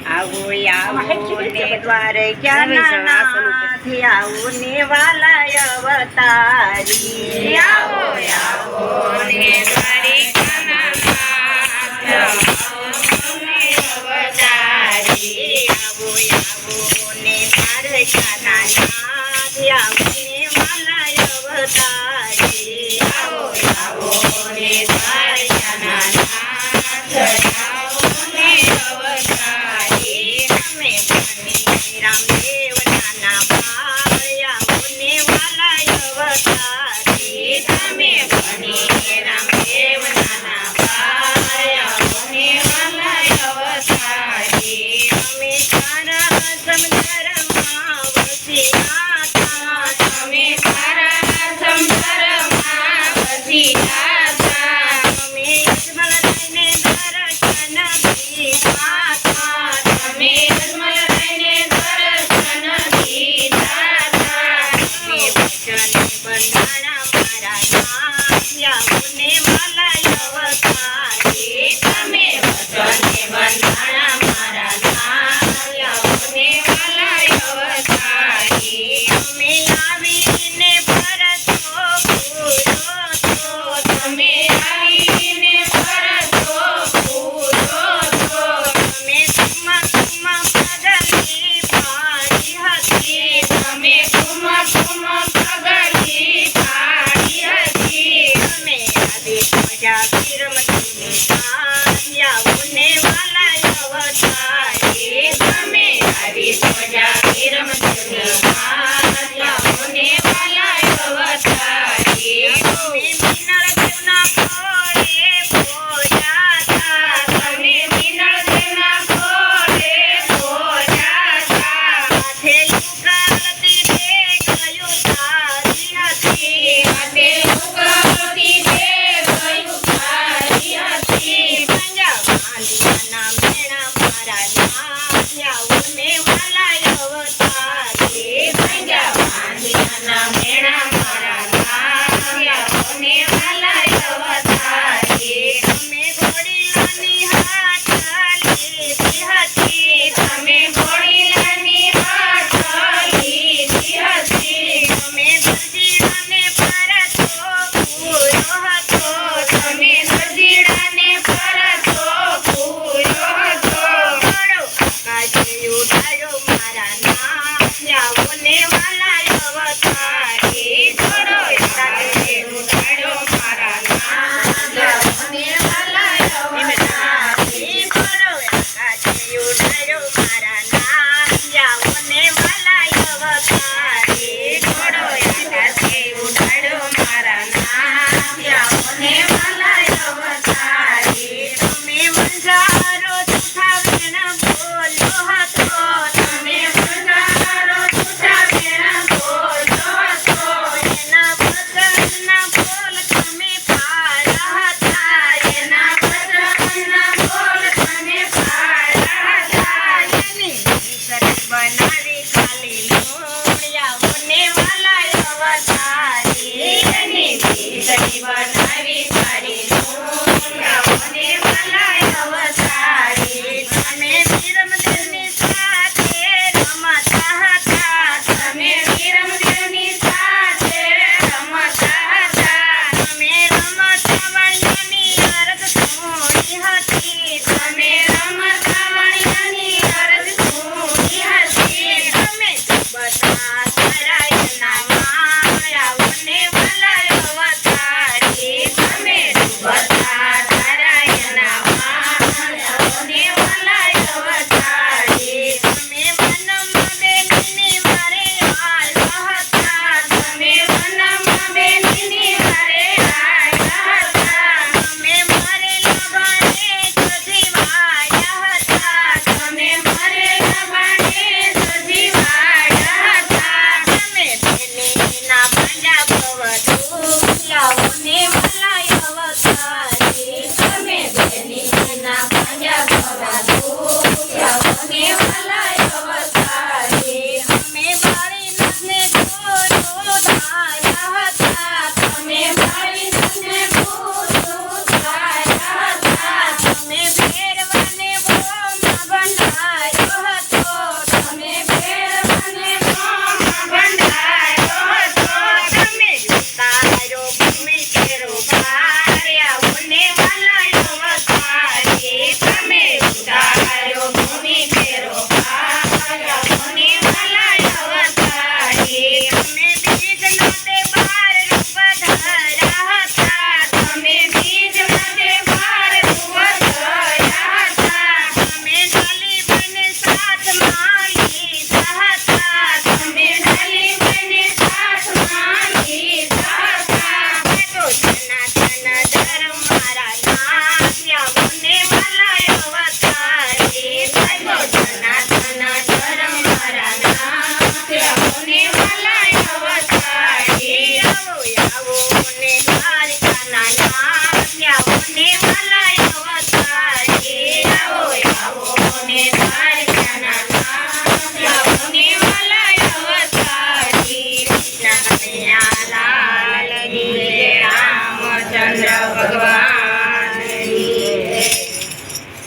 આવો આવો ને દ્વારકાનાથી આવો ને વાલા અવતારી આવો આવો ને દ્વારકાનાથ આવો ને અવતારી આવો આવો ને દ્વારકાનાથ આવો ને વાલા અવતારી આવો આવો ને દ્વારકાનાથ આવો ને અવતારી તમે રામદેવ નાના ભાઈ આવો ને વાલા અવતારી તમે બની રામદેવ નાના ભાઈ આવો ને વાલા અવતારી અમે તારા સમંદરમાં વસ્યા હતા તમે તારા સમંદરમાં વસ્યા હતા અમે અજમલ લઈને દર્શન દીધા હતા તમે અજમલ લઈને દર્શન દીધા હતા અમે વચન બંધાણા મારા નાથયાઓને વાલા અવતારી તમે વચને બંધાણા મારા નાથયાઓને વાલા અવતારી અમે આવીને પરસો પૂરો તો તમે આવીને પરસો પૂરો તો અમે કુમા પગલી પાડી હતી તમે કુમ પગલી પાડી હતી અમે આદિ પ્રજા વિરમતી આયાઓને વાલા અવતારી તમે આવી પ્રજા વિરમતી આયાઓને વાલા અવતારી અમે મિનળ દેવના ફળે પૂજા હતા તમે મિનળ દેવના ફળે પૂજા હતા માથે યુગાલતી તે ગયું તારી હતી માથે ઉગવતી તે ગયું તારી હતી પંજા બાંધ્યાના મેણા મારા નાથયાઓને વાલા અવતારી પંજા બાંધ્યાના મેણા મારા નાથયાઓને વાલા અવતારી અમે ઘોડીલાની હાથ લીધી હતી તમે ઘોડીલાની હાથ લીધી હતી અમે દરજીડાને પરતો પૂરો હતો તમે દરજીડાને પરતો પૂર્યો હતો ઘણો આકાશે ઉડાડ્યો મારા નાથયાઓને વાલા અવતારી ઘોડો આકાશે ઉડાડ્યો મારા નાથયાઓને વાલા અવતારી ઘણો આકાશે ઉડાડ્યો મારા નાથયાઓને વાલા અવતારી ઘોડો આકાશે ઉડાડ્યો મારા નાથયાઓને વાલા અવતારી તમે મંજારો જુઠાવેણ બોલો હતો તમે બંધારો છૂટા વેણા બોલો હતો એના વચનના બોલ તમે પાળા હતા એના વચનના બોલ તમે પાળ્યા હતા એની નીસર બનાવી ખાલી લોણિયાઓને વાલા અવતારી એની ભીતરી બનાવી તારી લોહિયાઓને વાલા અવતારી તમે વિરમદેવની સાથે રમતા હતા તમે વીરમદેવની સાથે રમતા હતા તમે રમતા વણ્યાની અરજ સોની હતી તમે રમતા વણિયાની અરજ સુની હતી તમે બધા સરાયના માયાઓને વાલા અવતારી તમે બધા તારાયના માયાઓને વાલા અવતારી તમે વનમાં બેનીની મારે હાલ હતા તમે વનમાં બેનીની હારે આવ્યા હતા તમે મારે લગને સજીવાય ભગવાન